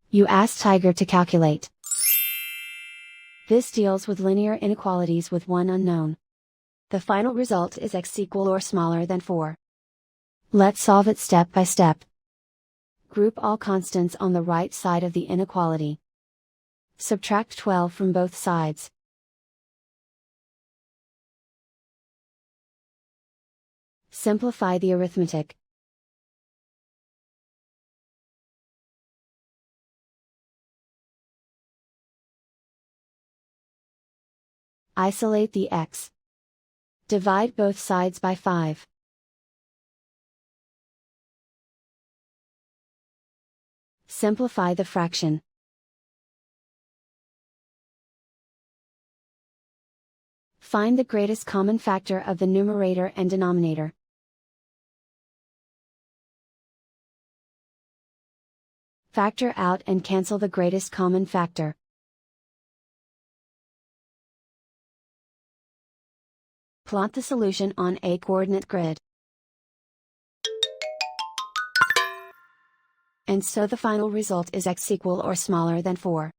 You ask Tiger to calculate. This deals with linear inequalities with one unknown. The final result is x equal or smaller than 4. Let's solve it step by step. Group all constants on the right side of the inequality. Subtract 12 from both sides. Simplify the arithmetic. Isolate the x. Divide both sides by 5. Simplify the fraction. Find the greatest common factor of the numerator and denominator. Factor out and cancel the greatest common factor. Plot the solution on a coordinate grid. And so the final result is x equal or smaller than 4.